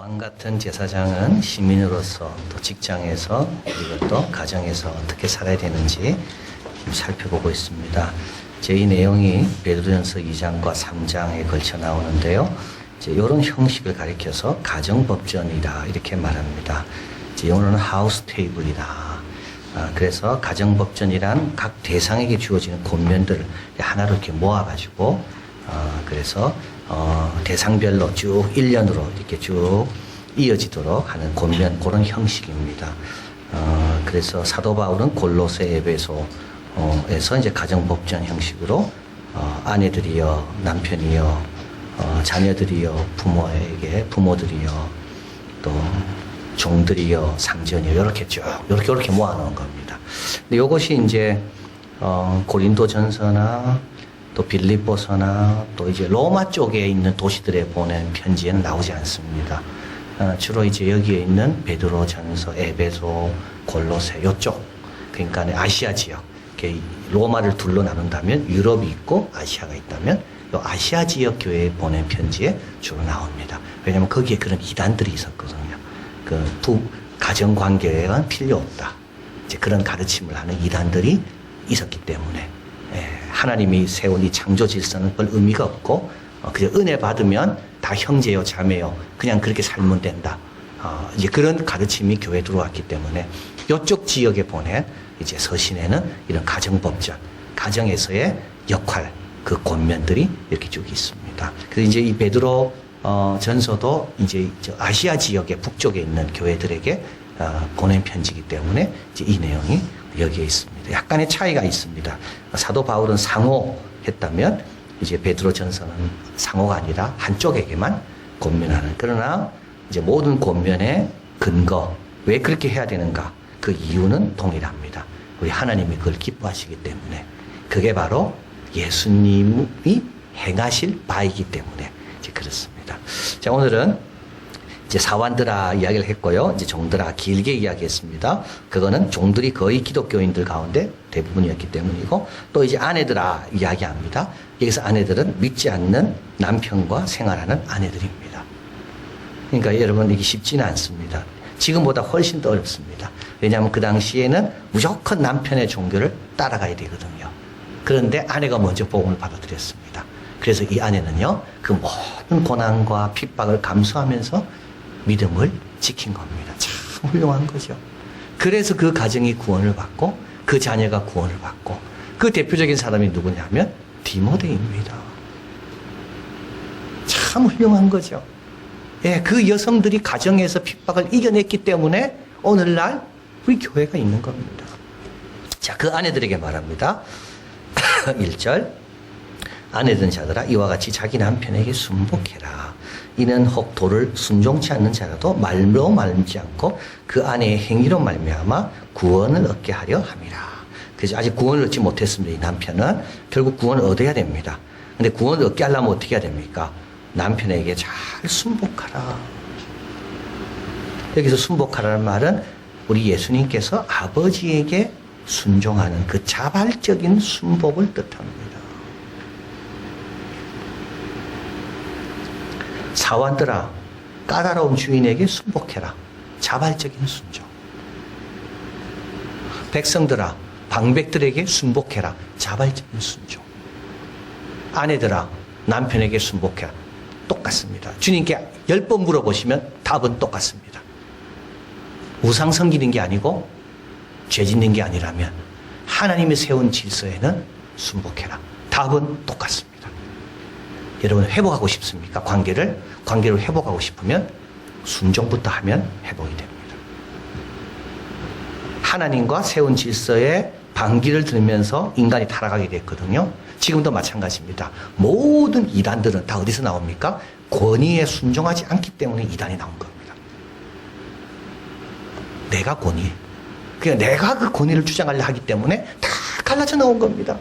왕 같은 제사장은 시민으로서 또 직장에서 그리고 또 가정에서 어떻게 살아야 되는지 좀 살펴보고 있습니다. 이 내용이 베드로전서 2장과 3장에 걸쳐 나오는데요. 이런 형식을 가리켜서 가정법전이다 이렇게 말합니다. 영어로는 하우스 테이블이다. 그래서 가정법전이란 각 대상에게 주어지는 권면들을 하나로 이렇게 모아가지고 그래서 대상별로 쭉 1년으로 이렇게 쭉 이어지도록 하는 권면 그런 형식입니다. 그래서 사도 바울은 골로새 에베소에서 이제 가정법전 형식으로 아내들이여 남편이여 자녀들이여 부모들이여 또 종들이여 상전이여 이렇게 쭉 이렇게 모아놓은 겁니다. 근데 이것이 이제 고린도전서나 또 빌립보서나 또 이제 로마 쪽에 있는 도시들에 보낸 편지에는 나오지 않습니다. 주로 이제 여기에 있는 베드로전서, 에베소, 골로새 이쪽 그러니까 아시아 지역 로마를 둘러 나눈다면 유럽이 있고 아시아가 있다면 이 아시아 지역 교회에 보낸 편지에 주로 나옵니다. 왜냐하면 거기에 그런 이단들이 있었거든요. 가정 관계가 필요 없다. 이제 그런 가르침을 하는 이단들이 있었기 때문에 하나님이 세운 이 창조 질서는 별 의미가 없고 그냥 은혜 받으면 다 형제요 자매요 그냥 그렇게 살면 된다. 이제 그런 가르침이 교회에 들어왔기 때문에 이쪽 지역에 보낸 이제 서신에는 이런 가정법전, 가정에서의 역할, 그 권면들이 이렇게 쭉 있습니다. 그래서 이제 이 베드로 전서도 이제 아시아 지역의 북쪽에 있는 교회들에게 보낸 편지이기 때문에 이제 이 내용이 여기에 있습니다. 약간의 차이가 있습니다. 사도 바울은 상호했다면 이제 베드로 전서는 상호가 아니라 한쪽에게만 권면하는. 그러나 이제 모든 권면의 근거, 왜 그렇게 해야 되는가? 그 이유는 동일합니다. 우리 하나님이 그걸 기뻐하시기 때문에 그게 바로 예수님이 행하실 바이기 때문에 이제 그렇습니다. 자, 오늘은 이제 사환들아 이야기를 했고요. 이제 종들아 길게 이야기했습니다. 그거는 종들이 거의 기독교인들 가운데 대부분이었기 때문이고 또 이제 아내들아 이야기합니다. 여기서 아내들은 믿지 않는 남편과 생활하는 아내들입니다. 그러니까 여러분 이게 쉽지는 않습니다. 지금보다 훨씬 더 어렵습니다. 왜냐하면 그 당시에는 무조건 남편의 종교를 따라가야 되거든요. 그런데 아내가 먼저 복음을 받아들였습니다. 그래서 이 아내는요, 그 모든 고난과 핍박을 감수하면서 믿음을 지킨 겁니다. 참 훌륭한 거죠. 그래서 그 가정이 구원을 받고 그 자녀가 구원을 받고 그 대표적인 사람이 누구냐면 디모데입니다. 참 훌륭한 거죠. 예, 그 여성들이 가정에서 핍박을 이겨냈기 때문에 오늘날 우리 교회가 있는 겁니다. 자, 그 아내들에게 말합니다. 1절 아내든 자들아 이와 같이 자기 남편에게 순복해라. 이는 혹 도를 순종치 않는 자라도 말로 말지 않고 그 아내의 행위로 말미암아 구원을 얻게 하려 함이라. 그래서 아직 구원을 얻지 못했습니다. 이 남편은 결국 구원을 얻어야 됩니다. 근데 구원을 얻게 하려면 어떻게 해야 됩니까? 남편에게 잘 순복하라. 여기서 순복하라는 말은 우리 예수님께서 아버지에게 순종하는 그 자발적인 순복을 뜻합니다. 사환들아 까다로운 주인에게 순복해라. 자발적인 순종. 백성들아 방백들에게 순복해라. 자발적인 순종. 아내들아 남편에게 순복해라. 똑같습니다. 주님께 10번 물어보시면 답은 똑같습니다. 우상 섬기는 게 아니고 죄 짓는 게 아니라면 하나님이 세운 질서에는 순복해라. 답은 똑같습니다. 여러분 회복하고 싶습니까? 관계를 회복하고 싶으면 순종부터 하면 회복이 됩니다. 하나님과 세운 질서에 반기를 들면서 인간이 타락하게 됐거든요. 지금도 마찬가지입니다. 모든 이단들은 다 어디서 나옵니까? 권위에 순종하지 않기 때문에 이단이 나온 겁니다. 내가 권위. 그냥 내가 그 권위를 주장하려 하기 때문에 다 갈라져 나온 겁니다.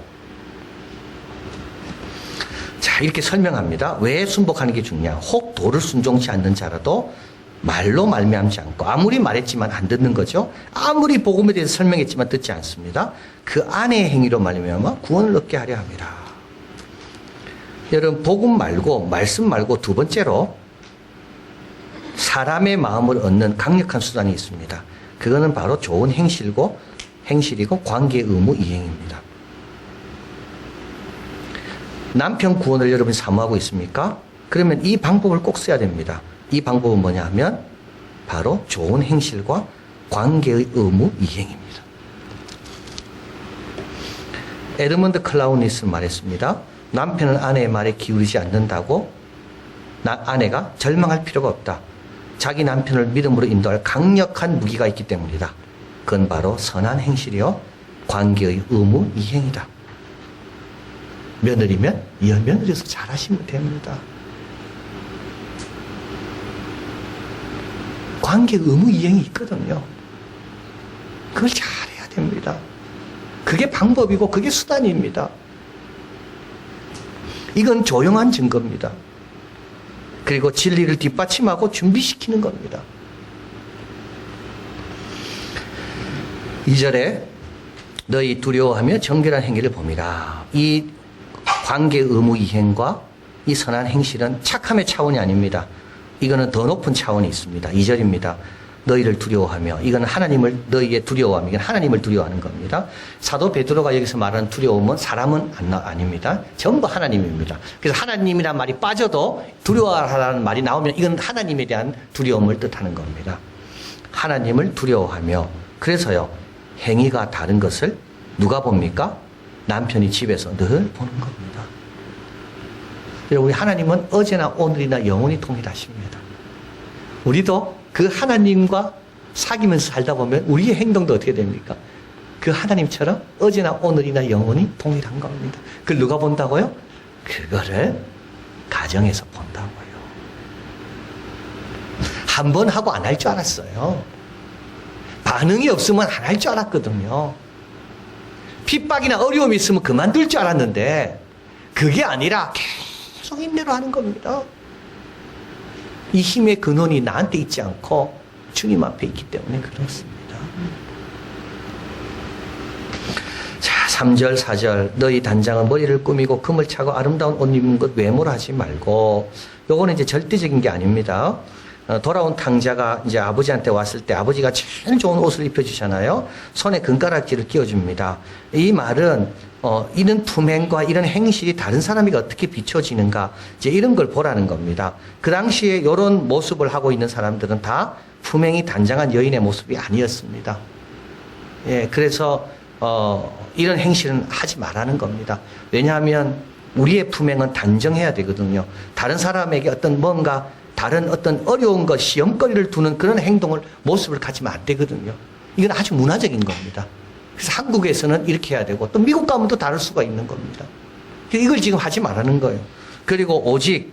자, 이렇게 설명합니다. 왜 순복하는 게 중요냐? 혹 도를 순종치 않는 자라도 말로 말미암지 않고 아무리 말했지만 안 듣는 거죠. 아무리 복음에 대해서 설명했지만 듣지 않습니다. 그 아내의 행위로 말미암아 구원을 얻게 하려 함이라. 여러분 복음 말고 말씀 말고 두 번째로 사람의 마음을 얻는 강력한 수단이 있습니다. 그거는 바로 좋은 행실이고 관계 의무 이행입니다. 남편 구원을 여러분이 사모하고 있습니까? 그러면 이 방법을 꼭 써야 됩니다. 이 방법은 뭐냐 하면 바로 좋은 행실과 관계의 의무 이행입니다. 에드먼드 클라우니스는 말했습니다. 남편은 아내의 말에 기울이지 않는다고 아내가 절망할 필요가 없다. 자기 남편을 믿음으로 인도할 강력한 무기가 있기 때문이다. 그건 바로 선한 행실이요 관계의 의무 이행이다. 며느리면 며느리로서 잘하시면 됩니다. 관계 의무 이행이 있거든요. 그걸 잘해야 됩니다. 그게 방법이고 그게 수단입니다. 이건 조용한 증거입니다. 그리고 진리를 뒷받침하고 준비시키는 겁니다. 2절에 너희 두려워하며 정결한 행위를 봄이라. 이 관계 의무 이행과 이 선한 행실은 착함의 차원이 아닙니다. 이거는 더 높은 차원이 있습니다. 2절입니다. 너희를 두려워하며, 이건 너희의 두려워함, 이건 하나님을 두려워하는 겁니다. 사도 베드로가 여기서 말하는 두려움은 사람은 아닙니다. 전부 하나님입니다. 그래서 하나님이라는 말이 빠져도 두려워하라는 말이 나오면 이건 하나님에 대한 두려움을 뜻하는 겁니다. 하나님을 두려워하며, 그래서요, 행위가 다른 것을 누가 봅니까? 남편이 집에서 늘 보는 겁니다. 우리 하나님은 어제나 오늘이나 영원히 동일하십니다. 우리도 그 하나님과 사귀면서 살다 보면 우리의 행동도 어떻게 됩니까? 그 하나님처럼 어제나 오늘이나 영원히 동일한 겁니다. 그걸 누가 본다고요? 그거를 가정에서 본다고요. 한 번 하고 안 할 줄 알았어요. 반응이 없으면 안 할 줄 알았거든요. 핍박이나 어려움이 있으면 그만둘 줄 알았는데 그게 아니라 계속 인내로 하는 겁니다. 이 힘의 근원이 나한테 있지 않고 주님 앞에 있기 때문에 그렇습니다. 자, 3절, 4절. 너희 단장은 머리를 꾸미고 금을 차고 아름다운 옷 입는 것 외모로 하지 말고. 요거는 이제 절대적인 게 아닙니다. 돌아온 탕자가 이제 아버지한테 왔을 때 아버지가 제일 좋은 옷을 입혀주잖아요. 손에 금가락지를 끼워줍니다. 이 말은 이런 품행과 이런 행실이 다른 사람에게 어떻게 비춰지는가, 이제 이런 걸 보라는 겁니다. 그 당시에 이런 모습을 하고 있는 사람들은 다 품행이 단장한 여인의 모습이 아니었습니다. 예, 그래서 이런 행실은 하지 말라는 겁니다. 왜냐하면 우리의 품행은 단정해야 되거든요. 다른 사람에게 다른 어떤 어려운 것, 시험거리를 두는 그런 모습을 가지면 안 되거든요. 이건 아주 문화적인 겁니다. 그래서 한국에서는 이렇게 해야 되고, 또 미국 가면 또 다를 수가 있는 겁니다. 이걸 지금 하지 말라는 거예요. 그리고 오직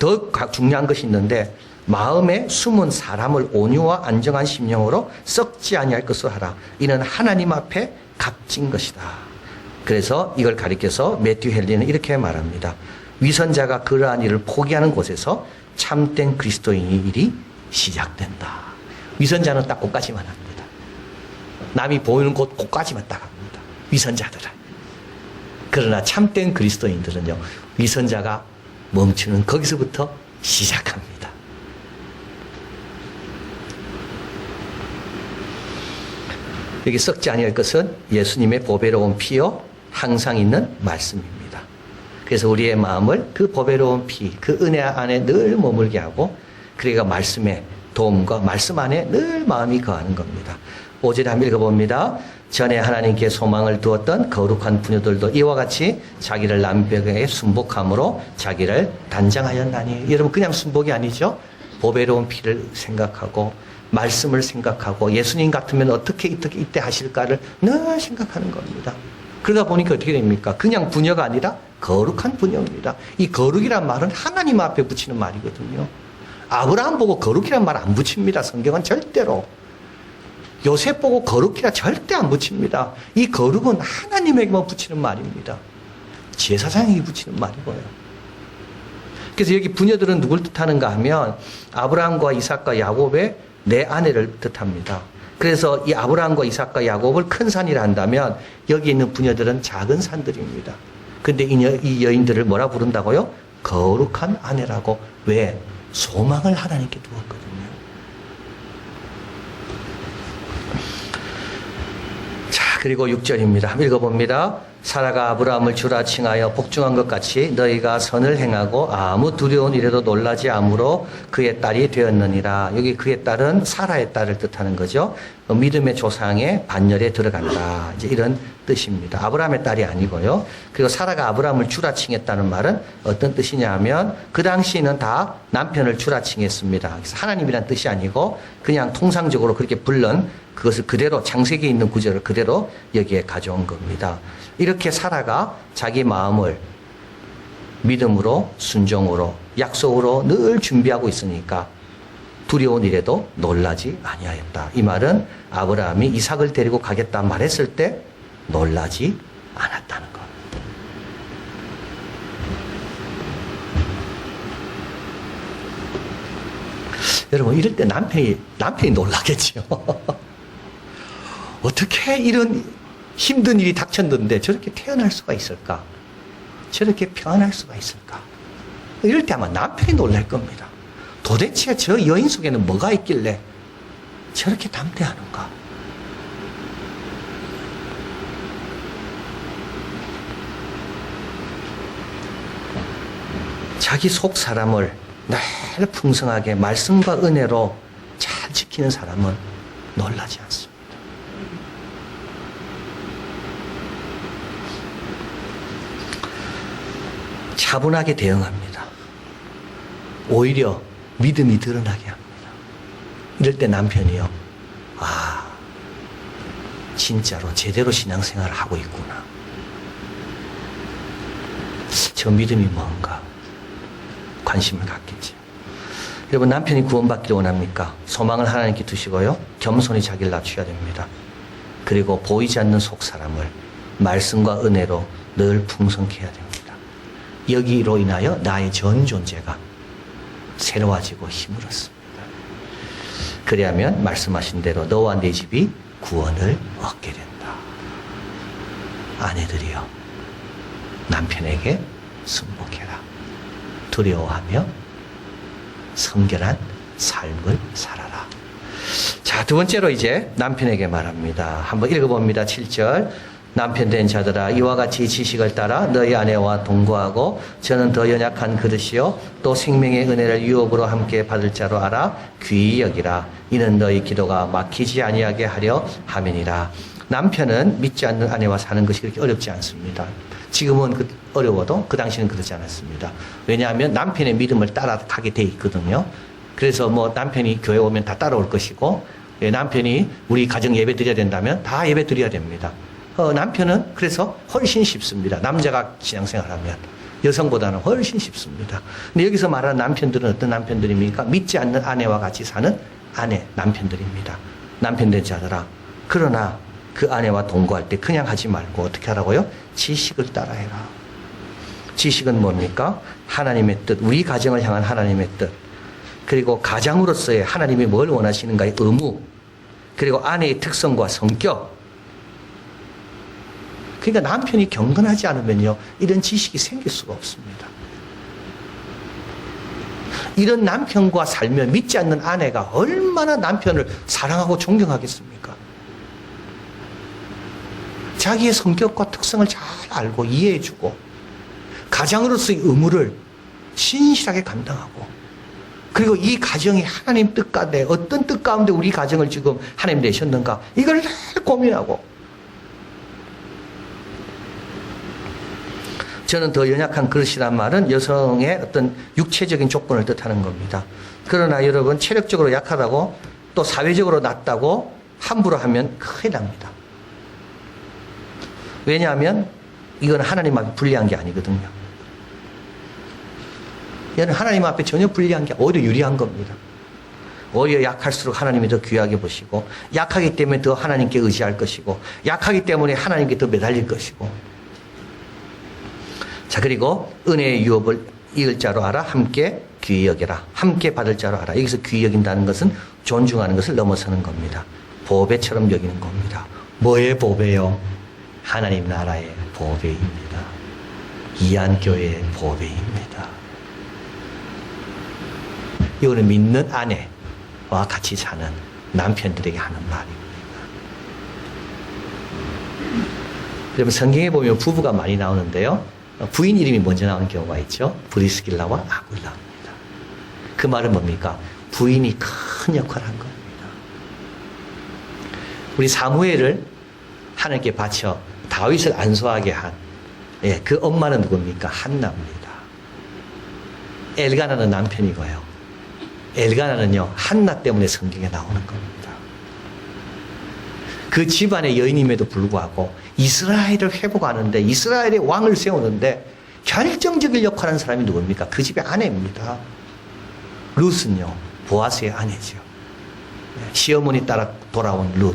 더 중요한 것이 있는데, 마음에 숨은 사람을 온유와 안정한 심령으로 썩지 아니할 것을 하라. 이는 하나님 앞에 값진 것이다. 그래서 이걸 가리켜서 매튜 헨리는 이렇게 말합니다. 위선자가 그러한 일을 포기하는 곳에서 참된 그리스도인의 일이 시작된다. 위선자는 딱 곳까지만 합니다. 남이 보이는 곳까지만 딱 합니다. 위선자들은. 그러나 참된 그리스도인들은요, 위선자가 멈추는 거기서부터 시작합니다. 여기 썩지 아니할 것은 예수님의 보배로운 피요 항상 있는 말씀입니다. 그래서 우리의 마음을 그 보배로운 피, 그 은혜 안에 늘 머물게 하고, 그러니까 말씀의 도움과 말씀 안에 늘 마음이 거하는 겁니다. 5절에 한번 읽어봅니다. 전에 하나님께 소망을 두었던 거룩한 부녀들도 이와 같이 자기를 남편에게 순복함으로 자기를 단장하였나니. 여러분, 그냥 순복이 아니죠. 보배로운 피를 생각하고 말씀을 생각하고 예수님 같으면 어떻게 이때 하실까를 늘 생각하는 겁니다. 그러다 보니까 어떻게 됩니까? 그냥 부녀가 아니라 거룩한 부녀입니다. 이 거룩이란 말은 하나님 앞에 붙이는 말이거든요. 아브라함 보고 거룩이란 말 안 붙입니다. 성경은 절대로. 요셉 보고 거룩이라 절대 안 붙입니다. 이 거룩은 하나님에게만 붙이는 말입니다. 제사장에게 붙이는 말이고요. 그래서 여기 부녀들은 누굴 뜻하는가 하면 아브라함과 이삭과 야곱의 네 아내를 뜻합니다. 그래서 이 아브라함과 이삭과 야곱을 큰 산이라 한다면 여기 있는 부녀들은 작은 산들입니다. 근데 이 여인들을 뭐라 부른다고요? 거룩한 아내라고. 왜? 소망을 하나님께 두었거든요. 자, 그리고 6절입니다. 한번 읽어봅니다. 사라가 아브라함을 주라 칭하여 복종한 것 같이 너희가 선을 행하고 아무 두려운 일에도 놀라지 아무로 그의 딸이 되었느니라. 여기 그의 딸은 사라의 딸을 뜻하는 거죠. 믿음의 조상의 반열에 들어간다. 이제 이런 뜻입니다. 아브라함의 딸이 아니고요. 그리고 사라가 아브라함을 주라 칭했다는 말은 어떤 뜻이냐 하면 그 당시에는 다 남편을 주라 칭했습니다. 그래서 하나님이란 뜻이 아니고 그냥 통상적으로 그렇게 불른 그것을 그대로 창세기에 있는 구절을 그대로 여기에 가져온 겁니다. 이렇게 사라가 자기 마음을 믿음으로 순종으로 약속으로 늘 준비하고 있으니까 두려운 일에도 놀라지 아니하였다. 이 말은 아브라함이 이삭을 데리고 가겠다 말했을 때 놀라지 않았다는 것. 여러분 이럴 때 남편이 놀라겠죠. 어떻게 이런 힘든 일이 닥쳤는데 저렇게 태어날 수가 있을까? 저렇게 평안할 수가 있을까? 이럴 때 아마 남편이 놀랄 겁니다. 도대체 저 여인 속에는 뭐가 있길래 저렇게 담대하는가? 자기 속 사람을 늘 풍성하게 말씀과 은혜로 잘 지키는 사람은 놀라지 않습니다. 차분하게 대응합니다. 오히려 믿음이 드러나게 합니다. 이럴 때 남편이요. 아, 진짜로 제대로 신앙생활을 하고 있구나. 저 믿음이 뭔가 관심을 갖겠지. 여러분 남편이 구원받기를 원합니까? 소망을 하나님께 두시고요. 겸손히 자기를 낮춰야 됩니다. 그리고 보이지 않는 속 사람을 말씀과 은혜로 늘 풍성케 해야 됩니다. 여기로 인하여 나의 전 존재가 새로워지고 힘을 얻습니다. 그래야면 말씀하신 대로 너와 네 집이 구원을 얻게 된다. 아내들이여 남편에게 순복해라. 두려워하며 성결한 삶을 살아라. 자, 두 번째로 이제 남편에게 말합니다. 한번 읽어봅니다. 7절. 남편 된 자들아 이와 같이 지식을 따라 너희 아내와 동거하고 저는 더 연약한 그릇이요 또 생명의 은혜를 유업으로 함께 받을 자로 알아 귀히 여기라. 이는 너희 기도가 막히지 아니하게 하려 함이니라. 남편은 믿지 않는 아내와 사는 것이 그렇게 어렵지 않습니다. 지금은 어려워도 그 당시는 그렇지 않았습니다. 왜냐하면 남편의 믿음을 따라가게 돼 있거든요. 그래서 뭐 남편이 교회 오면 다 따라올 것이고 남편이 우리 가정 예배 드려야 된다면 다 예배 드려야 됩니다. 남편은 그래서 훨씬 쉽습니다. 남자가 신앙생활하면 여성보다는 훨씬 쉽습니다. 근데 여기서 말하는 남편들은 어떤 남편들입니까? 믿지 않는 아내와 같이 사는 남편들입니다. 남편 된 자들아. 그러나 그 아내와 동거할 때 그냥 하지 말고 어떻게 하라고요? 지식을 따라해라. 지식은 뭡니까? 하나님의 뜻, 우리 가정을 향한 하나님의 뜻, 그리고 가장으로서의 하나님이 뭘 원하시는가의 의무, 그리고 아내의 특성과 성격. 그러니까 남편이 경건하지 않으면요, 이런 지식이 생길 수가 없습니다. 이런 남편과 살면 믿지 않는 아내가 얼마나 남편을 사랑하고 존경하겠습니까? 자기의 성격과 특성을 잘 알고 이해해주고 가장으로서의 의무를 신실하게 감당하고, 그리고 이 가정이 하나님 뜻 가운데 어떤 뜻 가운데 우리 가정을 지금 하나님 내셨는가, 이걸 늘 고민하고. 저는 더 연약한 그릇이란 말은 여성의 어떤 육체적인 조건을 뜻하는 겁니다. 그러나 여러분, 체력적으로 약하다고 또 사회적으로 낮다고 함부로 하면 큰일 납니다. 왜냐하면 이건 하나님 앞에 불리한 게 아니거든요. 얘는 하나님 앞에 전혀 불리한 게 오히려 유리한 겁니다. 오히려 약할수록 하나님이 더 귀하게 보시고, 약하기 때문에 더 하나님께 의지할 것이고, 약하기 때문에 하나님께 더 매달릴 것이고. 자, 그리고 은혜의 유업을 이을 자로 알아 함께 귀히 여겨라. 함께 받을 자로 알아. 여기서 귀히 여긴다는 것은 존중하는 것을 넘어서는 겁니다. 보배처럼 여기는 겁니다. 뭐의 보배요? 하나님 나라의 보배입니다. 이안교회의 보배입니다. 이거는 믿는 아내와 같이 사는 남편들에게 하는 말입니다. 여러분 성경에 보면 부부가 많이 나오는데요. 부인 이름이 먼저 나오는 경우가 있죠. 브리스길라와 아굴라입니다. 그 말은 뭡니까? 부인이 큰 역할을 한 겁니다. 우리 사무엘을 하나님께 바쳐 다윗을 안수하게 한 그 엄마는 누굽니까? 한나입니다. 엘가나는 남편이고요. 엘가나는요 한나 때문에 성경에 나오는 겁니다. 그 집안의 여인임에도 불구하고 이스라엘을 회복하는데 이스라엘의 왕을 세우는데 결정적인 역할을 하는 사람이 누굽니까? 그 집의 아내입니다. 룻은요 보아스의 아내죠. 시어머니 따라 돌아온 룻.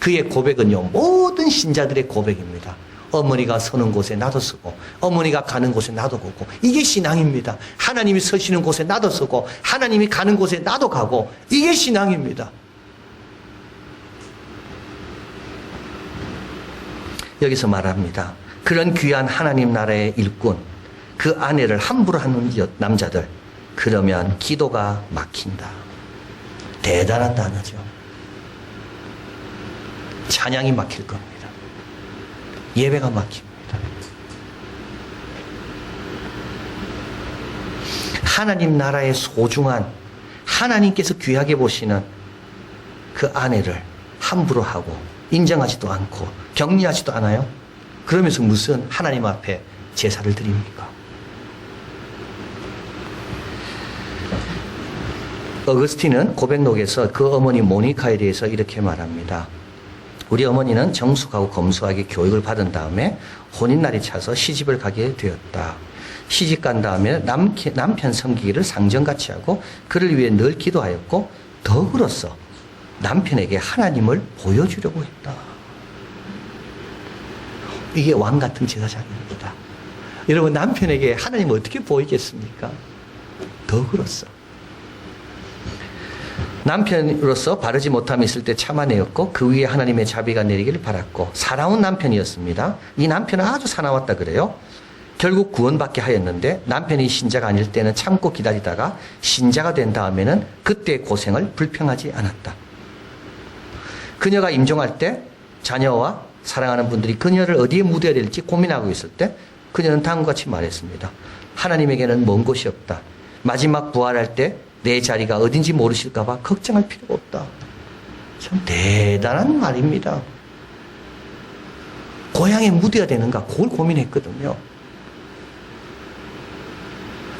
그의 고백은요 모든 신자들의 고백입니다. 어머니가 서는 곳에 나도 서고 어머니가 가는 곳에 나도 가고 이게 신앙입니다. 하나님이 서시는 곳에 나도 서고 하나님이 가는 곳에 나도 가고 이게 신앙입니다. 여기서 말합니다. 그런 귀한 하나님 나라의 일꾼 그 아내를 함부로 하는 남자들 그러면 기도가 막힌다. 대단한 단어죠. 찬양이 막힐 겁니다. 예배가 막힙니다. 하나님 나라의 소중한 하나님께서 귀하게 보시는 그 아내를 함부로 하고 인정하지도 않고 격려하지도 않아요. 그러면서 무슨 하나님 앞에 제사를 드립니까? 어거스틴은 고백록에서 그 어머니 모니카에 대해서 이렇게 말합니다. 우리 어머니는 정숙하고 검소하게 교육을 받은 다음에 혼인날이 차서 시집을 가게 되었다. 시집 간 다음에 남편 섬기기를 상정같이 하고 그를 위해 늘 기도하였고 덕으로서 남편에게 하나님을 보여주려고 했다. 이게 왕 같은 제사장입니다. 여러분 남편에게 하나님을 어떻게 보이겠습니까? 덕으로서. 남편으로서 바르지 못함이 있을 때 참아내었고 그 위에 하나님의 자비가 내리기를 바랐고 사나운 남편이었습니다. 이 남편은 아주 사나웠다 그래요. 결국 구원받게 하였는데 남편이 신자가 아닐 때는 참고 기다리다가 신자가 된 다음에는 그때의 고생을 불평하지 않았다. 그녀가 임종할 때 자녀와 사랑하는 분들이 그녀를 어디에 묻어야 될지 고민하고 있을 때 그녀는 다음과 같이 말했습니다. 하나님에게는 먼 곳이 없다. 마지막 부활할 때 내 자리가 어딘지 모르실까 봐 걱정할 필요가 없다. 참 대단한 말입니다. 고향에 묻어야 되는가 그걸 고민했거든요.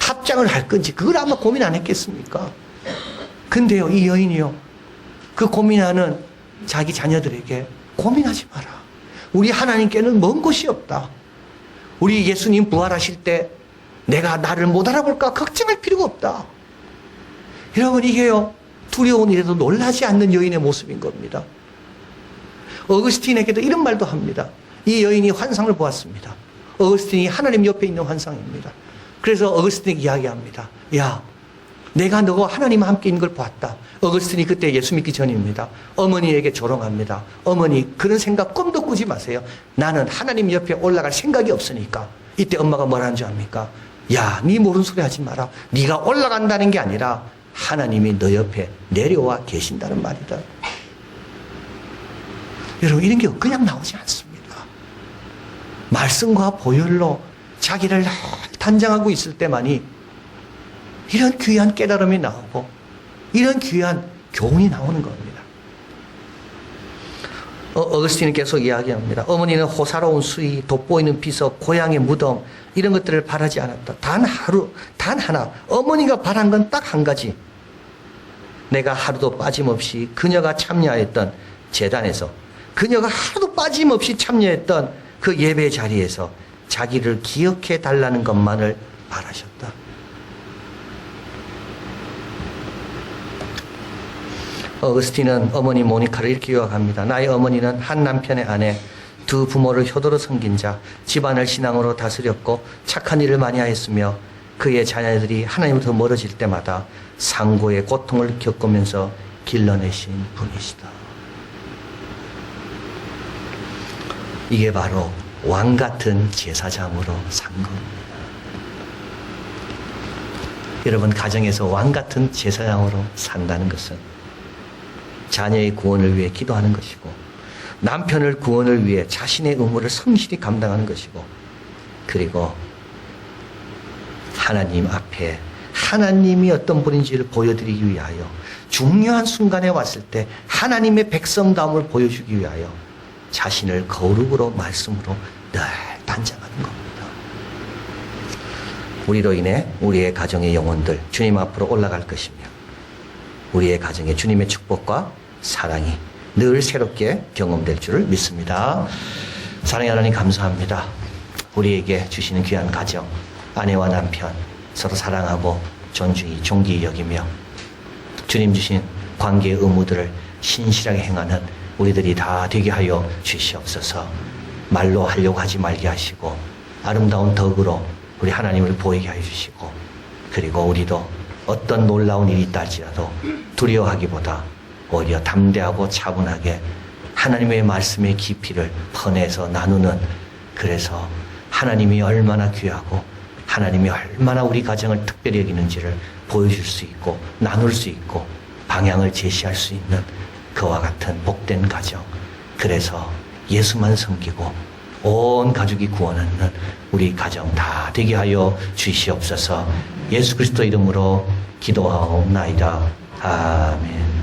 합장을 할 건지 그걸 아마 고민 안 했겠습니까? 근데요 이 여인이요 그 고민하는 자기 자녀들에게 고민하지 마라. 우리 하나님께는 먼 곳이 없다. 우리 예수님 부활하실 때 내가 나를 못 알아볼까 걱정할 필요가 없다. 여러분 이게요 두려운 일에도 놀라지 않는 여인의 모습인 겁니다. 어거스틴에게도 이런 말도 합니다. 이 여인이 환상을 보았습니다. 어거스틴이 하나님 옆에 있는 환상입니다. 그래서 어거스틴에게 이야기합니다. 야 내가 너와 하나님 함께 있는 걸 봤다. 어거스틴이 그때 예수 믿기 전입니다. 어머니에게 조롱합니다. 어머니 그런 생각 꿈도 꾸지 마세요. 나는 하나님 옆에 올라갈 생각이 없으니까. 이때 엄마가 뭐라는 줄 압니까? 야 네 모르는 소리 하지 마라. 네가 올라간다는 게 아니라 하나님이 너 옆에 내려와 계신다는 말이다. 여러분 이런 게 그냥 나오지 않습니다. 말씀과 보혈로 자기를 단장하고 있을 때만이 이런 귀한 깨달음이 나오고 이런 귀한 교훈이 나오는 겁니다. 어거스틴은 계속 이야기합니다. 어머니는 호사로운 수위, 돋보이는 비석, 고향의 무덤 이런 것들을 바라지 않았다. 단 하나 어머니가 바란 건 딱 한 가지. 내가 하루도 빠짐없이 그녀가 참여했던 제단에서 그녀가 하루도 빠짐없이 참여했던 그 예배 자리에서 자기를 기억해 달라는 것만을 바라셨다. 어거스틴은 어머니 모니카를 이렇게 요약합니다. 나의 어머니는 한 남편의 아내, 두 부모를 효도로 섬긴 자, 집안을 신앙으로 다스렸고 착한 일을 많이 하였으며 그의 자녀들이 하나님으로부터 멀어질 때마다 상고의 고통을 겪으면서 길러내신 분이시다. 이게 바로 왕 같은 제사장으로 산 겁니다. 여러분 가정에서 왕 같은 제사장으로 산다는 것은 자녀의 구원을 위해 기도하는 것이고 남편을 구원을 위해 자신의 의무를 성실히 감당하는 것이고 그리고 하나님 앞에 하나님이 어떤 분인지를 보여드리기 위하여 중요한 순간에 왔을 때 하나님의 백성다움을 보여주기 위하여 자신을 거룩으로 말씀으로 늘 단장하는 겁니다. 우리로 인해 우리의 가정의 영혼들 주님 앞으로 올라갈 것이며 우리의 가정에 주님의 축복과 사랑이 늘 새롭게 경험될 줄을 믿습니다. 사랑의 하나님 감사합니다. 우리에게 주시는 귀한 가정, 아내와 남편 서로 사랑하고 존중히 존귀히 여기며 주님 주신 관계의 의무들을 신실하게 행하는 우리들이 다 되게 하여 주시옵소서. 말로 하려고 하지 말게 하시고 아름다운 덕으로 우리 하나님을 보이게 하여 주시고 그리고 우리도 어떤 놀라운 일이 있다 할지라도 두려워하기보다 오히려 담대하고 차분하게 하나님의 말씀의 깊이를 퍼내서 나누는 그래서 하나님이 얼마나 귀하고 하나님이 얼마나 우리 가정을 특별히 여기는지를 보여줄 수 있고 나눌 수 있고 방향을 제시할 수 있는 그와 같은 복된 가정 그래서 예수만 섬기고 온 가족이 구원하는 우리 가정 다 되게 하여 주시옵소서. 예수 그리스도 이름으로 기도하옵나이다. 아멘.